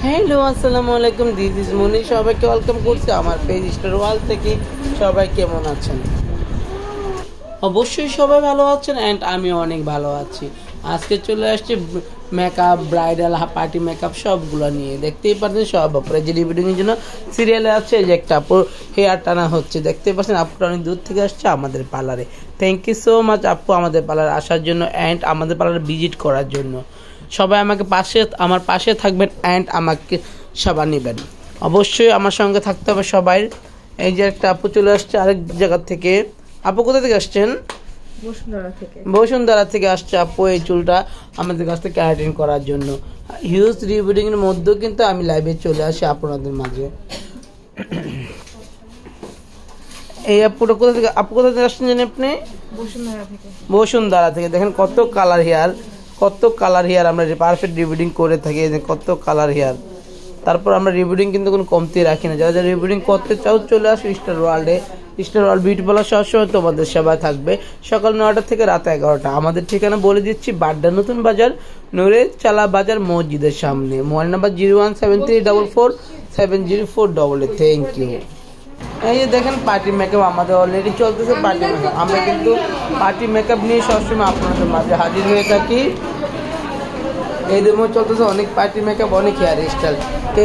Hello আসসালামু আলাইকুম, this is মুনি। সবাইকে ওয়েলকাম করছি আমার পেজ স্টার ওয়াল থেকে। সবাই কেমন আছেন? অবশ্যই সবাই ভালো আছেন অ্যান্ড আমি অনেক ভালো আছি। আজকে চলে আসছি মেকআপ, ব্রাইডাল, পার্টি মেকআপ সবগুলো নিয়ে। দেখতেই পাচ্ছেন সব আপনারা যে রিভিউয়ের জন্য সিরিয়ালে আছে যে একটা আপুর হেয়ার টানা হচ্ছে। দেখতেই পাচ্ছেন আপুটা অনেক দূর থেকে আসছে আমাদের পার্লারে। থ্যাংক ইউ সো মাচ আপু আমাদের পার্লারে আসার জন্য অ্যান্ড আমাদের পার্লারে ভিজিট করার জন্য। সবাই আমার পাশে থাকবেন অ্যান্ড আমাকে সেবা নেবেন। অবশ্যই আমার সঙ্গে থাকতে হবে সবাই। এই যে একটা আপু চলে আসছে আরেক জায়গা থেকে। আপু কোথা থেকে আসছেন? বসুন্ধরা থেকে আসছে আপু এই চুলটা আমাদের কাছ থেকে কাটিং করার জন্য। হিউজ রিভিউডিং এর মধ্যেও কিন্তু আমি লাইভে চলে আসি আপনাদের মাঝে। এই আপুটা কোথা থেকে আসছেন জানেন আপনি? বসুন্ধরা থেকে। দেখেন কত কালার হেয়ার আমরা পারফেক্ট রিভিউডিং করে থাকি। কত কালার হেয়ার। তারপর আমরা রিভিউডিং কিন্তু কোনো কমতি রাখি না। যারা রিভিউডিং করতে চাও চলে আসো স্টার ওয়ার্ল্ডে। স্টার ওয়ার্ল্ড বিউটি পার্লার সবসময় তোমাদের সেবা থাকবে, সকাল 9টা থেকে রাত 11টা। আমাদের ঠিকানা বলে দিচ্ছি, বাড্ডা নতুন বাজার, নূরে চালা বাজার মসজিদের সামনে। Mobile number 0173447048। Thank you. এই যে দেখেন পার্টি মেকআপ আমাদের অলরেডি চলতেছে। পার্টি মেকআপ আমরা কিন্তু পার্টি মেকআপ নিয়ে সবসময় আপনাদের মাঝে হাজির হয়ে থাকি। এই দিনও চলতেছে অনেক পার্টি মেকআপ, অনেক হেয়ার স্টাইল।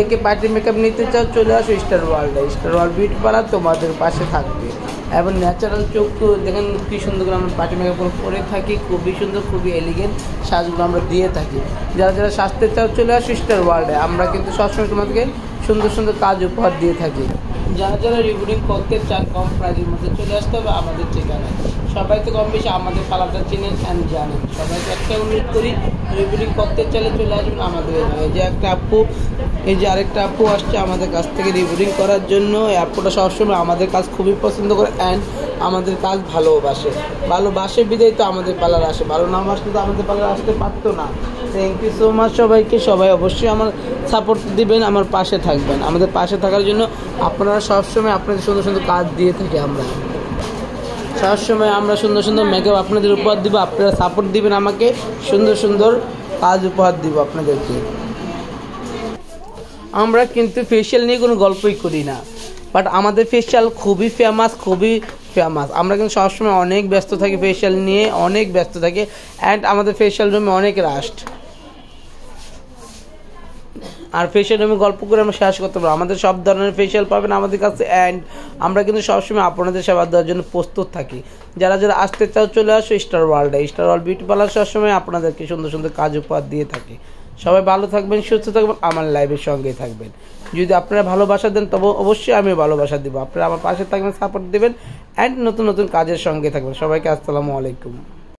কে পার্টি মেকআপ নিতে চাও চলে আসো স্টার ওয়ার্ল্ডে। স্টার ওয়ার্ল্ড বিউটি পার্লার তোমাদের পাশে থাকবে। এবং ন্যাচারাল চোখ দেখেন কী সুন্দর করে আমরা পার্টি মেকআপ করে থাকি। খুবই সুন্দর, খুবই এলিগেন্ট সাজগুলো আমরা দিয়ে থাকি। যারা সাজতে চাও চলে আসো স্টার ওয়ার্ল্ডে। আমরা কিন্তু সবসময় তোমাদেরকে সুন্দর সুন্দর কাজ উপহার দিয়ে থাকি। যারা রিভিউডিং করতে চান কম প্রাইজের মধ্যে চলে আসতে হবে আমাদের ঠিকানায়। সবাই তো কম বেশি আমাদের পার্লারটা চিনেন অ্যান্ড জানেন। সবাইকে একটা অনুরোধ করি, রিভিউডিং করতে চাইলে চলে আসবেন আমাদের। এই যে একটা আপু, এই যে আরেকটা আপু আসছে আমাদের কাছ থেকে রিভিউডিং করার জন্য। এই আপুটা সবসময় আমাদের কাজ খুবই পছন্দ করে অ্যান্ড আমাদের কাজ ভালোবাসে বিদায় তো আমাদের পার্লার আসে। ভালো না আসলে তো আমাদের পার্লার আসতে পারতো না। থ্যাংক ইউ সো মাচ সবাইকে। সবাই অবশ্যই আমার সাপোর্ট দিবেন, আমার পাশে থাকবেন। আমাদের পাশে থাকার জন্য আপনারা সবসময় আপনাদের সুন্দর সুন্দর কাজ দিয়ে থাকি আমরা। সবসময় আমরা সুন্দর সুন্দর মেকআপ আপনাদের উপহার দিব, আপনারা সাপোর্ট দিবেন আমাকে, সুন্দর সুন্দর কাজ উপহার দিব আপনাদেরকে। আমরা কিন্তু ফেশিয়াল নিয়ে কোনো গল্পই করি না, বাট আমাদের ফেশিয়াল খুবই ফেমাস। আমরা কিন্তু সবসময় অনেক ব্যস্ত থাকি ফেশিয়াল নিয়ে, অনেক ব্যস্ত থাকি অ্যান্ড আমাদের ফেশিয়াল রুমে অনেক রাস্ট। আর ফেশিয়াল রুমে গল্প করে আমরা শেষ করতে পারবো। আমাদের সব ধরনের ফেশিয়াল পাবেন আমাদের কাছে অ্যান্ড আমরা কিন্তু সবসময় আপনাদের সেবা দেওয়ার জন্য প্রস্তুত থাকি। যারা আসতে চাও চলে আসো স্টার ওয়ার্ল্ডে। স্টার ওয়ার্ল্ড বিউটি পার্লার সবসময় আপনাদেরকে সুন্দর সুন্দর কাজ উপহার দিয়ে থাকি। সবাই ভালো থাকবেন, সুস্থ থাকবেন, আমার লাইভের সঙ্গে থাকবেন। যদি আপনারা ভালোবাসা দেন তবে অবশ্যই আমি ভালোবাসা দিব। আপনারা আমার পাশে থাকবেন, সাপোর্ট দেবেন অ্যান্ড নতুন নতুন কাজের সঙ্গে থাকবেন। সবাইকে আসসালামু আলাইকুম।